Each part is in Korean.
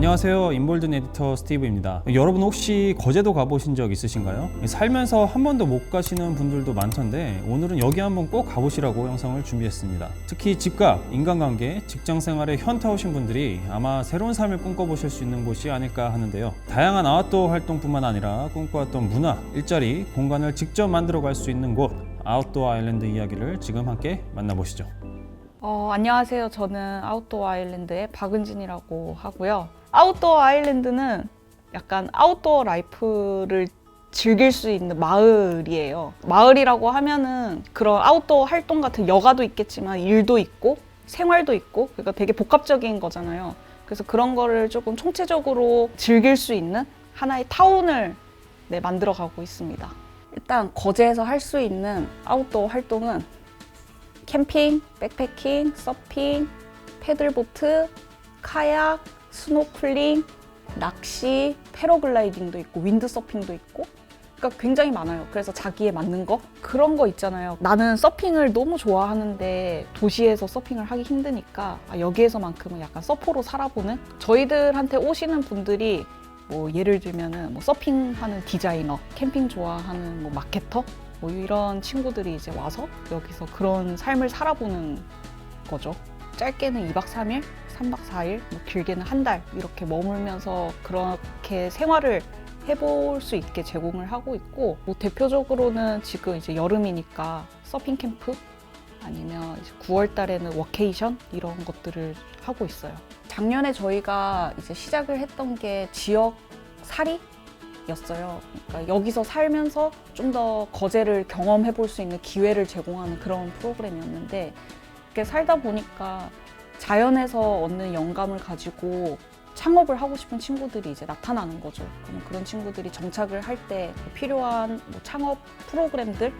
안녕하세요. 인볼든 에디터 스티브입니다. 여러분 혹시 거제도 가보신 적 있으신가요? 살면서 한 번도 못 가시는 분들도 많던데 오늘은 여기 한번 꼭 가보시라고 영상을 준비했습니다. 특히 집값, 인간관계, 직장생활에 현타 오신 분들이 아마 새로운 삶을 꿈꿔보실 수 있는 곳이 아닐까 하는데요. 다양한 아웃도어 활동뿐만 아니라 꿈꿔왔던 문화, 일자리, 공간을 직접 만들어갈 수 있는 곳 아웃도어 아일랜드 이야기를 지금 함께 만나보시죠. 안녕하세요. 저는 아웃도어 아일랜드의 박은진이라고 하고요. 아웃도어 아일랜드는 약간 아웃도어 라이프를 즐길 수 있는 마을이에요. 마을이라고 하면은 그런 아웃도어 활동 같은 여가도 있겠지만 일도 있고 생활도 있고 그러니까 되게 복합적인 거잖아요. 그래서 그런 거를 조금 총체적으로 즐길 수 있는 하나의 타운을 만들어 가고 있습니다. 일단 거제에서 할 수 있는 아웃도어 활동은 캠핑, 백패킹, 서핑, 패들보트, 카약, 스노클링, 낚시, 패러글라이딩도 있고 윈드서핑도 있고 그러니까 굉장히 많아요. 그래서 자기에 맞는 거 그런 거 있잖아요. 나는 서핑을 너무 좋아하는데 도시에서 서핑을 하기 힘드니까 여기에서만큼은 약간 서퍼로 살아보는 저희들한테 오시는 분들이 뭐 예를 들면은 뭐 서핑하는 디자이너, 캠핑 좋아하는 뭐 마케터 뭐 이런 친구들이 이제 와서 여기서 그런 삶을 살아보는 거죠. 짧게는 2박 3일, 3박 4일, 뭐 길게는 한 달 이렇게 머물면서 그렇게 생활을 해볼 수 있게 제공을 하고 있고 뭐 대표적으로는 지금 이제 여름이니까 서핑 캠프 아니면 이제 9월 달에는 워케이션 이런 것들을 하고 있어요. 작년에 저희가 이제 시작을 했던 게 지역 살이 였어요. 그러니까 여기서 살면서 좀 더 거제를 경험해 볼 수 있는 기회를 제공하는 그런 프로그램이었는데 이렇게 살다 보니까 자연에서 얻는 영감을 가지고 창업을 하고 싶은 친구들이 이제 나타나는 거죠. 그런 친구들이 정착을 할 때 필요한 뭐 창업 프로그램들을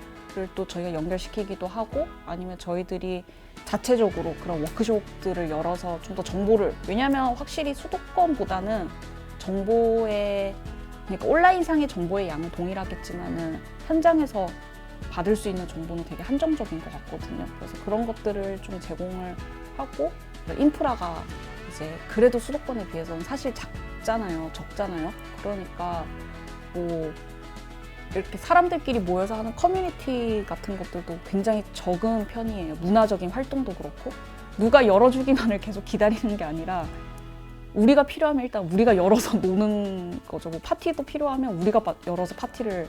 또 저희가 연결시키기도 하고 아니면 저희들이 자체적으로 그런 워크숍들을 열어서 좀 더 정보를 왜냐하면 확실히 수도권보다는 정보의 그러니까 온라인상의 정보의 양은 동일하겠지만은 현장에서 받을 수 있는 정보는 되게 한정적인 것 같거든요. 그래서 그런 것들을 좀 제공을 하고 인프라가 이제 그래도 수도권에 비해서는 사실 적잖아요. 그러니까 뭐 이렇게 사람들끼리 모여서 하는 커뮤니티 같은 것들도 굉장히 적은 편이에요. 문화적인 활동도 그렇고 누가 열어주기만을 계속 기다리는 게 아니라 우리가 필요하면 일단 우리가 열어서 노는 거죠. 뭐 파티도 필요하면 우리가 열어서 파티를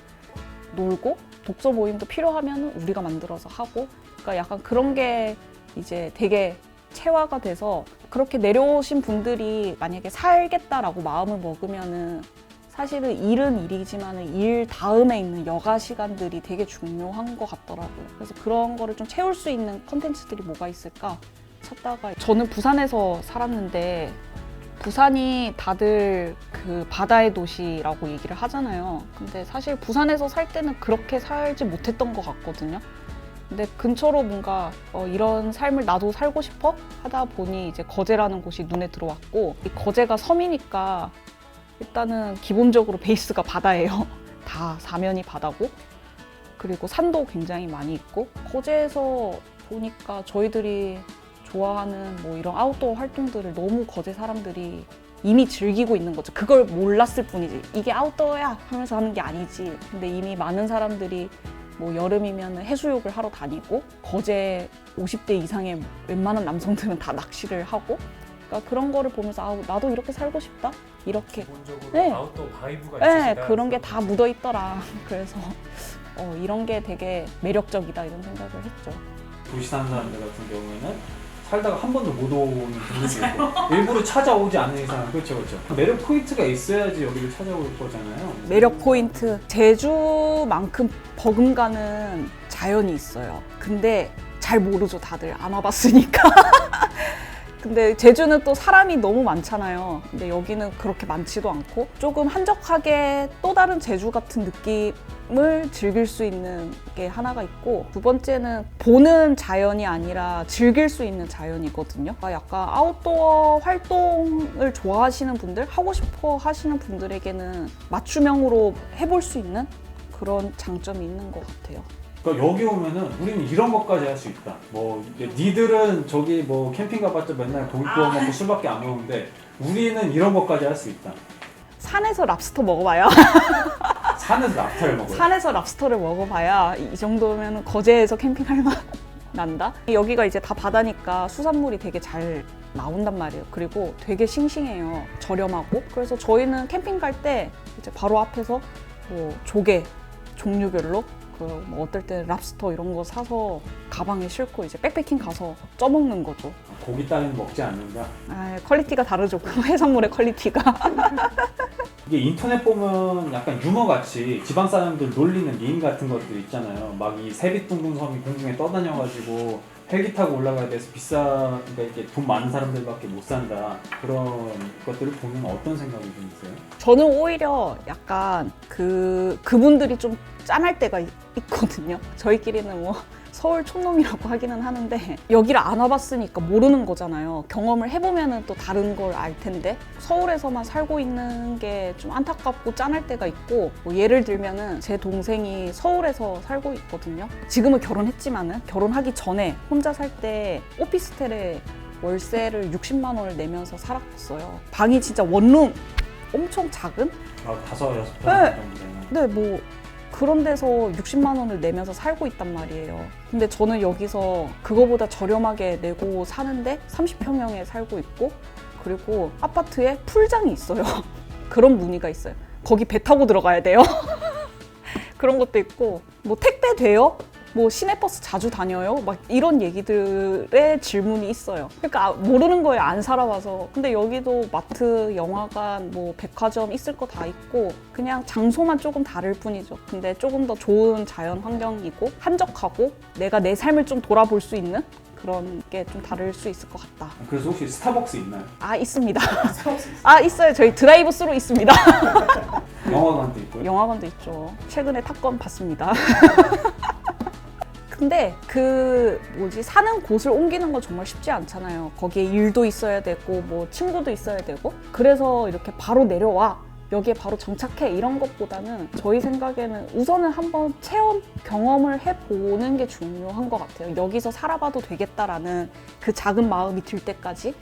놀고 독서 모임도 필요하면 우리가 만들어서 하고 그러니까 약간 그런 게 이제 되게 체화가 돼서 그렇게 내려오신 분들이 만약에 살겠다라고 마음을 먹으면은 사실은 일은 일이지만 일 다음에 있는 여가 시간들이 되게 중요한 것 같더라고요. 그래서 그런 거를 좀 채울 수 있는 콘텐츠들이 뭐가 있을까 찾다가 저는 부산에서 살았는데 부산이 다들 그 바다의 도시라고 얘기를 하잖아요. 근데 사실 부산에서 살 때는 그렇게 살지 못했던 것 같거든요. 근데 근처로 뭔가 이런 삶을 나도 살고 싶어 하다 보니 이제 거제라는 곳이 눈에 들어왔고 이 거제가 섬이니까 일단은 기본적으로 베이스가 바다예요. 다 사면이 바다고 그리고 산도 굉장히 많이 있고 거제에서 보니까 저희들이 좋아하는 뭐 이런 아웃도어 활동들을 너무 거제 사람들이 이미 즐기고 있는 거죠. 그걸 몰랐을 뿐이지. 이게 아웃도어야 하면서 하는 게 아니지. 근데 이미 많은 사람들이 뭐 여름이면 해수욕을 하러 다니고 거제 50대 이상의 웬만한 남성들은 다 낚시를 하고 그러니까 그런 거를 보면서 나도 이렇게 살고 싶다. 이렇게 기본적으로 아웃도어 바이브가 있으시다. 그런 게 다 묻어 있더라. 그래서 이런 게 되게 매력적이다 이런 생각을 했죠. 도시 사는 사람들 같은 경우에는 살다가 한 번도 못 오는 분들도 있고 일부러 찾아오지 않는 이상 그렇죠. 매력 포인트가 있어야지 여기를 찾아올 거잖아요. 매력 포인트 제주만큼 버금가는 자연이 있어요. 근데 잘 모르죠. 다들 안 와봤으니까. 근데 제주는 또 사람이 너무 많잖아요. 근데 여기는 그렇게 많지도 않고 조금 한적하게 또 다른 제주 같은 느낌을 즐길 수 있는 게 하나가 있고 두 번째는 보는 자연이 아니라 즐길 수 있는 자연이거든요. 약간 아웃도어 활동을 좋아하시는 분들, 하고 싶어 하시는 분들에게는 맞춤형으로 해볼 수 있는 그런 장점이 있는 것 같아요. 그러니까 여기 오면은 우리는 이런 것까지 할 수 있다. 뭐 니들은 저기 뭐 캠핑 가봤자 맨날 고기 구워 먹고 술밖에 안 먹는데 우리는 이런 것까지 할 수 있다. 산에서 랍스터 먹어봐야 산에서 랍스터를 먹어요. 산에서 랍스터를 먹어봐야 이 정도면 거제에서 캠핑할 맛 난다. 여기가 이제 다 바다니까 수산물이 되게 잘 나온단 말이에요. 그리고 되게 싱싱해요. 저렴하고. 그래서 저희는 캠핑 갈 때 이제 바로 앞에서 뭐 조개 종류별로 뭐 어떨 때 랍스터 이런 거 사서 가방에 싣고 이제 백패킹 가서 쪄먹는 거죠. 고기 따위는 먹지 않는다. 아, 퀄리티가 다르죠. 해산물의 퀄리티가. 이게 인터넷 보면 약간 유머같이 지방 사람들 놀리는 밈 같은 것들 있잖아요. 막 이 세빛둥둥 섬이 공중에 떠다녀가지고 헬기 타고 올라가야 돼서 그러니까 이렇게 돈 많은 사람들밖에 못 산다. 그런 것들을 보면 어떤 생각이 좀 있어요? 저는 오히려 약간 그분들이 좀 짠할 때가 있거든요. 저희끼리는 뭐 서울 촌놈이라고 하기는 하는데 여기를 안 와봤으니까 모르는 거잖아요. 경험을 해보면 또 다른 걸 알 텐데 서울에서만 살고 있는 게 좀 안타깝고 짠할 때가 있고 뭐 예를 들면은 제 동생이 서울에서 살고 있거든요. 지금은 결혼했지만은 결혼하기 전에 혼자 살 때 오피스텔에 월세를 60만 원을 내면서 살았어요. 방이 진짜 원룸 엄청 작은? 아, 5, 6편 네. 정도. 네, 뭐 그런 데서 60만 원을 내면서 살고 있단 말이에요. 근데 저는 여기서 그거보다 저렴하게 내고 사는데 30평형에 살고 있고 그리고 아파트에 풀장이 있어요. 그런 무늬가 있어요. 거기 배 타고 들어가야 돼요. 그런 것도 있고 뭐 택배 돼요? 뭐 시내버스 자주 다녀요? 막 이런 얘기들의 질문이 있어요. 그러니까 모르는 거에 안 살아봐서. 근데 여기도 마트, 영화관, 뭐 백화점 있을 거 다 있고 그냥 장소만 조금 다를 뿐이죠. 근데 조금 더 좋은 자연 환경이고 한적하고 내가 내 삶을 좀 돌아볼 수 있는 그런 게 좀 다를 수 있을 것 같다. 그래서 혹시 스타벅스 있나요? 아, 있습니다. 아, 있어요. 저희 드라이브 스루 있습니다. 영화관도 있고요. 영화관도 있죠. 최근에 탑건 봤습니다. 근데 사는 곳을 옮기는 건 정말 쉽지 않잖아요. 거기에 일도 있어야 되고 뭐 친구도 있어야 되고 그래서 이렇게 바로 내려와 여기에 바로 정착해 이런 것보다는 저희 생각에는 우선은 한번 체험 경험을 해보는 게 중요한 것 같아요. 여기서 살아봐도 되겠다라는 그 작은 마음이 들 때까지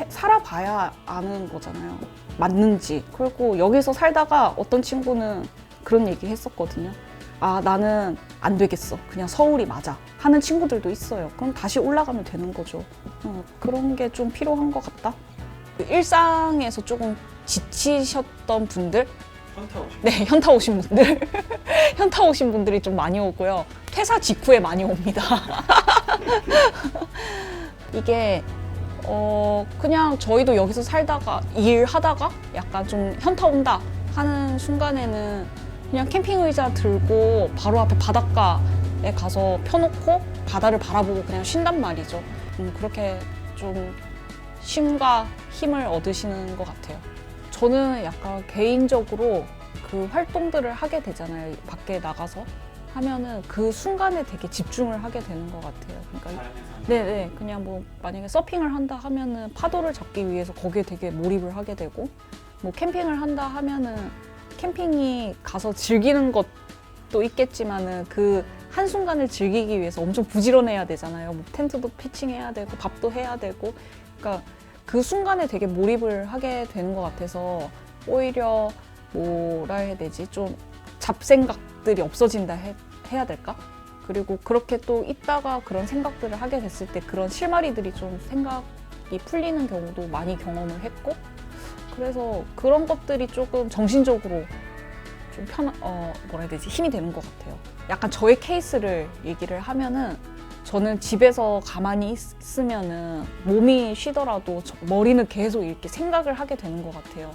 살아봐야 아는 거잖아요. 맞는지. 그리고 여기서 살다가 어떤 친구는 그런 얘기 했었거든요. 아, 나는 안 되겠어. 그냥 서울이 맞아. 하는 친구들도 있어요. 그럼 다시 올라가면 되는 거죠. 그런 게 좀 필요한 것 같다. 일상에서 조금 지치셨던 분들? 현타 오신 네, 현타 오신 분들. 현타 오신 분들이 좀 많이 오고요. 퇴사 직후에 많이 옵니다. 이게 그냥 저희도 여기서 살다가 일하다가 약간 좀 현타 온다 하는 순간에는 그냥 캠핑 의자 들고 바로 앞에 바닷가에 가서 펴놓고 바다를 바라보고 그냥 쉰단 말이죠. 그렇게 좀 쉼과 힘을 얻으시는 것 같아요. 저는 약간 개인적으로 그 활동들을 하게 되잖아요. 밖에 나가서 하면은 그 순간에 되게 집중을 하게 되는 것 같아요. 그러니까 네네, 그냥 뭐 만약에 서핑을 한다 하면은 파도를 잡기 위해서 거기에 되게 몰입을 하게 되고 뭐 캠핑을 한다 하면은 캠핑이 가서 즐기는 것도 있겠지만은 그 한순간을 즐기기 위해서 엄청 부지런해야 되잖아요. 뭐 텐트도 피칭해야 되고 밥도 해야 되고 그러니까 그 순간에 되게 몰입을 하게 되는 것 같아서 오히려 뭐라 해야 되지? 좀 잡생각들이 없어진다 해야 될까? 그리고 그렇게 또 있다가 그런 생각들을 하게 됐을 때 그런 실마리들이 좀 생각이 풀리는 경우도 많이 경험을 했고 그래서 그런 것들이 조금 정신적으로 좀 뭐라 해야 되지? 힘이 되는 것 같아요. 약간 저의 케이스를 얘기를 하면은 저는 집에서 가만히 있으면은 몸이 쉬더라도 머리는 계속 이렇게 생각을 하게 되는 것 같아요.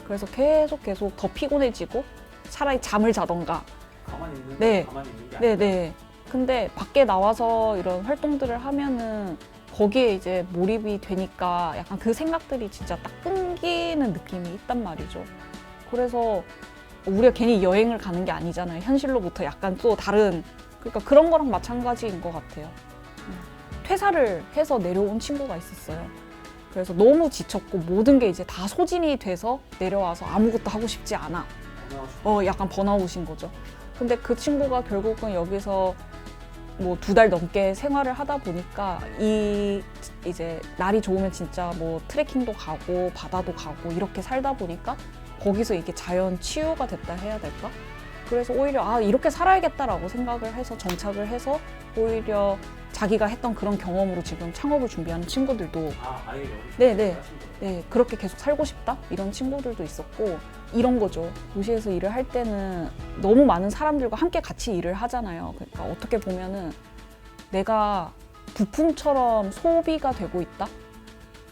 그래서 계속 더 피곤해지고 차라리 잠을 자던가. 가만히 있는 네. 가만히 있는 게 아니라 네네. 근데 밖에 나와서 이런 활동들을 하면은 거기에 이제 몰입이 되니까 약간 그 생각들이 진짜 딱 끊기는 느낌이 있단 말이죠. 그래서 우리가 괜히 여행을 가는 게 아니잖아요. 현실로부터 약간 또 다른, 그러니까 그런 거랑 마찬가지인 것 같아요. 퇴사를 해서 내려온 친구가 있었어요. 그래서 너무 지쳤고 모든 게 이제 다 소진이 돼서 내려와서 아무것도 하고 싶지 않아. 약간 번아웃인 거죠. 근데 그 친구가 결국은 여기서 뭐 2달 넘게 생활을 하다 보니까 이제 날이 좋으면 진짜 뭐 트레킹도 가고 바다도 가고 이렇게 살다 보니까 거기서 이게 자연 치유가 됐다 해야 될까? 그래서 오히려 이렇게 살아야겠다라고 생각을 해서 정착을 해서 오히려 자기가 했던 그런 경험으로 지금 창업을 준비하는 친구들도 아예 네, 그렇게 계속 살고 싶다? 이런 친구들도 있었고 이런 거죠. 도시에서 일을 할 때는 너무 많은 사람들과 함께 같이 일을 하잖아요. 그러니까 어떻게 보면은 내가 부품처럼 소비가 되고 있다?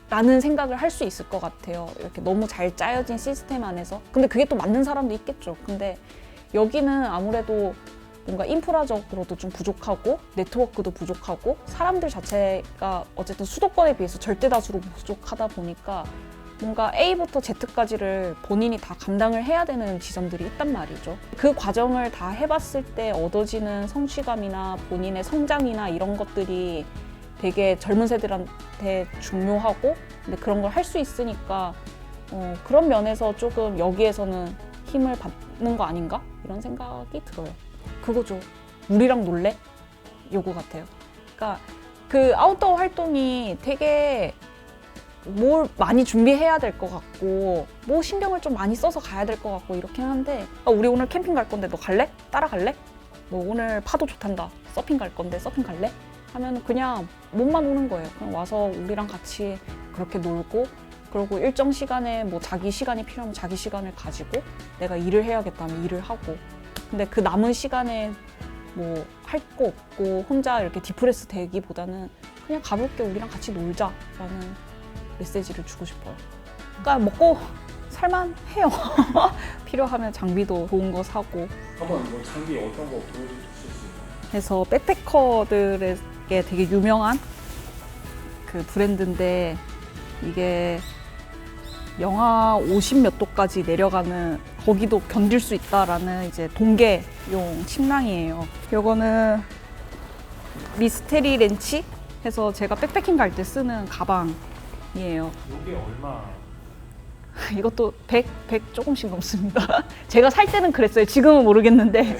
라는 생각을 할 수 있을 것 같아요. 이렇게 너무 잘 짜여진 시스템 안에서. 근데 그게 또 맞는 사람도 있겠죠. 근데 여기는 아무래도 뭔가 인프라적으로도 좀 부족하고 네트워크도 부족하고 사람들 자체가 어쨌든 수도권에 비해서 절대 다수로 부족하다 보니까 뭔가 A부터 Z까지를 본인이 다 감당을 해야 되는 지점들이 있단 말이죠. 그 과정을 다 해봤을 때 얻어지는 성취감이나 본인의 성장이나 이런 것들이 되게 젊은 세대들한테 중요하고 근데 그런 걸 할 수 있으니까 그런 면에서 조금 여기에서는 힘을 받는 거 아닌가? 이런 생각이 들어요. 그거죠. 우리랑 놀래? 요거 같아요. 그러니까 그 아웃도어 활동이 되게 뭘 많이 준비해야 될 것 같고 뭐 신경을 좀 많이 써서 가야 될 것 같고 이렇긴 한데 우리 오늘 캠핑 갈 건데 너 갈래? 따라갈래? 너 오늘 파도 좋단다. 서핑 갈 건데 서핑 갈래? 하면 그냥 몸만 오는 거예요. 그냥 와서 우리랑 같이 그렇게 놀고 그리고 일정 시간에 뭐 자기 시간이 필요하면 자기 시간을 가지고 내가 일을 해야겠다면 일을 하고 근데 그 남은 시간에 뭐 할 거 없고 혼자 이렇게 디프레스 되기보다는 그냥 가볍게 우리랑 같이 놀자라는 메시지를 주고 싶어요. 그러니까 먹고 살만해요. 필요하면 장비도 좋은 거 사고. 한번 뭐 장비 어떤 거 보여주실 수 있나요? 그래서 백패커들에게 되게 유명한 그 브랜드인데 이게 영하 50몇 도까지 내려가는 거기도 견딜 수 있다라는 이제 동계용 침낭이에요. 요거는 미스테리 렌치 해서 제가 백패킹 갈 때 쓰는 가방이에요. 이게 얼마? 이것도 100 조금씩 넘습니다. 제가 살 때는 그랬어요. 지금은 모르겠는데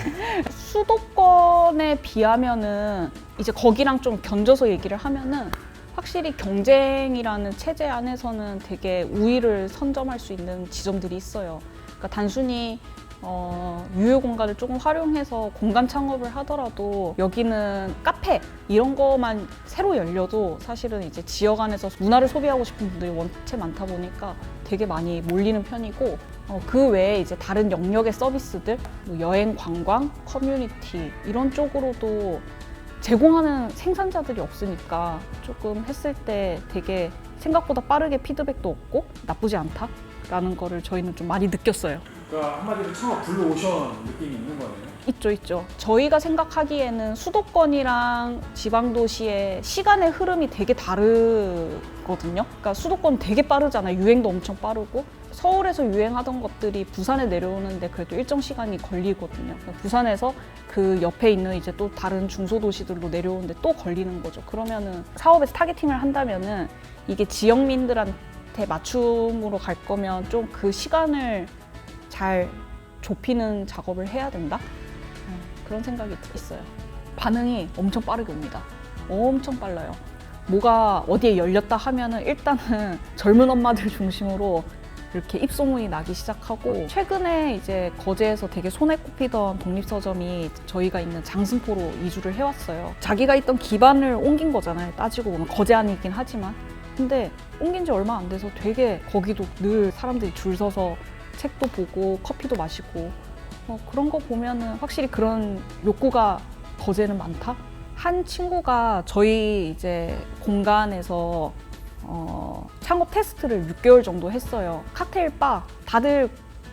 수도권에 비하면은 이제 거기랑 좀 견줘서 얘기를 하면은 확실히 경쟁이라는 체제 안에서는 되게 우위를 선점할 수 있는 지점들이 있어요. 그러니까 단순히 유휴 공간을 조금 활용해서 공간 창업을 하더라도 여기는 카페 이런 거만 새로 열려도 사실은 이제 지역 안에서 문화를 소비하고 싶은 분들이 원체 많다 보니까 되게 많이 몰리는 편이고 그 외에 이제 다른 영역의 서비스들 뭐 여행, 관광, 커뮤니티 이런 쪽으로도 제공하는 생산자들이 없으니까 조금 했을 때 되게 생각보다 빠르게 피드백도 없고 나쁘지 않다라는 거를 저희는 좀 많이 느꼈어요. 그러니까 한마디로 창업 블루 오션 느낌이 있는 거네요. 있죠. 저희가 생각하기에는 수도권이랑 지방도시의 시간의 흐름이 되게 다르거든요. 그러니까 수도권 되게 빠르잖아요. 유행도 엄청 빠르고 서울에서 유행하던 것들이 부산에 내려오는데 그래도 일정 시간이 걸리거든요. 그러니까 부산에서 그 옆에 있는 이제 또 다른 중소도시들로 내려오는데 또 걸리는 거죠. 그러면은 사업에서 타겟팅을 한다면은 이게 지역민들한테 맞춤으로 갈 거면 좀 그 시간을 잘 좁히는 작업을 해야 된다? 그런 생각이 있어요. 반응이 엄청 빠르게 옵니다. 엄청 빨라요. 뭐가 어디에 열렸다 하면은 일단은 젊은 엄마들 중심으로 이렇게 입소문이 나기 시작하고 최근에 이제 거제에서 되게 손에 꼽히던 독립서점이 저희가 있는 장승포로 이주를 해왔어요. 자기가 있던 기반을 옮긴 거잖아요. 따지고 보면 거제 안이긴 하지만 근데 옮긴 지 얼마 안 돼서 되게 거기도 늘 사람들이 줄 서서 책도 보고 커피도 마시고 그런 거 보면은 확실히 그런 욕구가 거제는 많다? 한 친구가 저희 이제 공간에서 창업 테스트를 6개월 정도 했어요. 칵테일 바 다들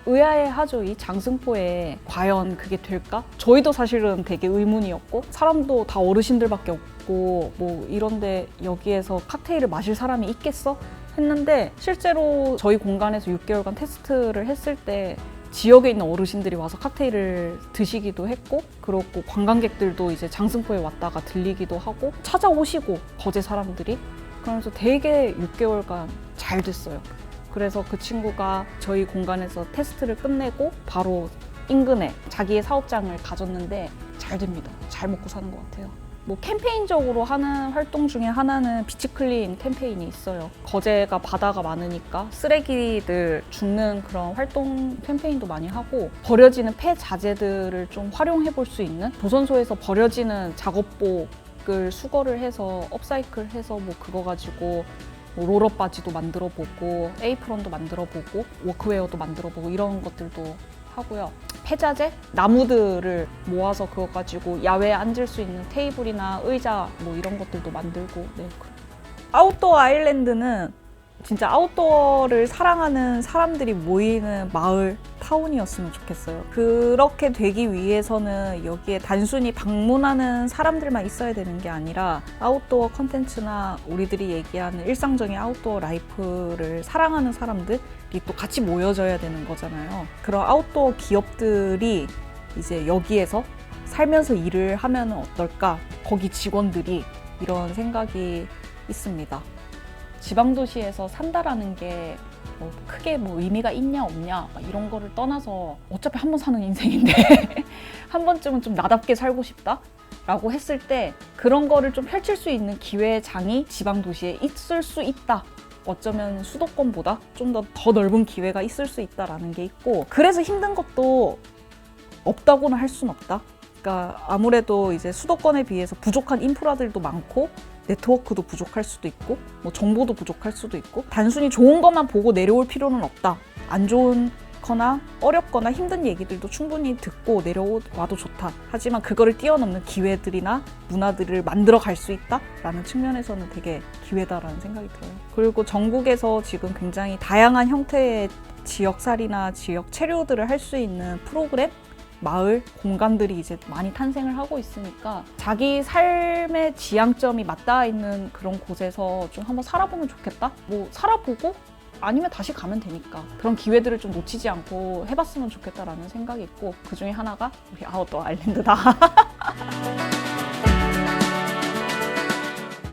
의아해하죠. 이 장승포에 과연 그게 될까? 저희도 사실은 되게 의문이었고 사람도 다 어르신들밖에 없고 뭐 이런데 여기에서 칵테일을 마실 사람이 있겠어? 했는데 실제로 저희 공간에서 6개월간 테스트를 했을 때 지역에 있는 어르신들이 와서 칵테일을 드시기도 했고 그렇고 관광객들도 이제 장승포에 왔다가 들리기도 하고 찾아오시고 거제 사람들이 그러면서 되게 6개월간 잘 됐어요. 그래서 그 친구가 저희 공간에서 테스트를 끝내고 바로 인근에 자기의 사업장을 가졌는데 잘 됩니다. 잘 먹고 사는 것 같아요. 뭐 캠페인적으로 하는 활동 중에 하나는 비치 클린 캠페인이 있어요. 거제가 바다가 많으니까 쓰레기들 줍는 그런 활동 캠페인도 많이 하고, 버려지는 폐자재들을 좀 활용해 볼 수 있는, 조선소에서 버려지는 작업복을 수거를 해서 업사이클 해서 뭐 그거 가지고 뭐 롤업 바지도 만들어 보고 에이프런도 만들어 보고 워크웨어도 만들어 보고 이런 것들도 하고요. 폐자재, 나무들을 모아서 그거 가지고 야외에 앉을 수 있는 테이블이나 의자 뭐 이런 것들도 만들고. 네. 아웃도어 아일랜드는 진짜 아웃도어를 사랑하는 사람들이 모이는 마을, 타운이었으면 좋겠어요. 그렇게 되기 위해서는 여기에 단순히 방문하는 사람들만 있어야 되는 게 아니라 아웃도어 컨텐츠나 우리들이 얘기하는 일상적인 아웃도어 라이프를 사랑하는 사람들이 또 같이 모여져야 되는 거잖아요. 그런 아웃도어 기업들이 이제 여기에서 살면서 일을 하면 어떨까? 거기 직원들이, 이런 생각이 있습니다. 지방도시에서 산다라는 게 뭐 크게 뭐 의미가 있냐 없냐 막 이런 거를 떠나서 어차피 한 번 사는 인생인데 한 번쯤은 좀 나답게 살고 싶다 라고 했을 때 그런 거를 좀 펼칠 수 있는 기회장이 지방도시에 있을 수 있다. 어쩌면 수도권보다 좀 더 넓은 기회가 있을 수 있다라는 게 있고, 그래서 힘든 것도 없다고는 할 수는 없다. 그러니까 아무래도 이제 수도권에 비해서 부족한 인프라들도 많고 네트워크도 부족할 수도 있고 뭐 정보도 부족할 수도 있고, 단순히 좋은 것만 보고 내려올 필요는 없다. 안 좋거나 어렵거나 힘든 얘기들도 충분히 듣고 내려와도 좋다. 하지만 그거를 뛰어넘는 기회들이나 문화들을 만들어 갈 수 있다라는 측면에서는 되게 기회다라는 생각이 들어요. 그리고 전국에서 지금 굉장히 다양한 형태의 지역살이나 지역 체류들을 할 수 있는 프로그램, 마을, 공간들이 이제 많이 탄생을 하고 있으니까 자기 삶의 지향점이 맞닿아 있는 그런 곳에서 좀 한번 살아보면 좋겠다? 뭐 살아보고 아니면 다시 가면 되니까 그런 기회들을 좀 놓치지 않고 해봤으면 좋겠다라는 생각이 있고, 그 중에 하나가 우리 아웃도어 아일랜드다.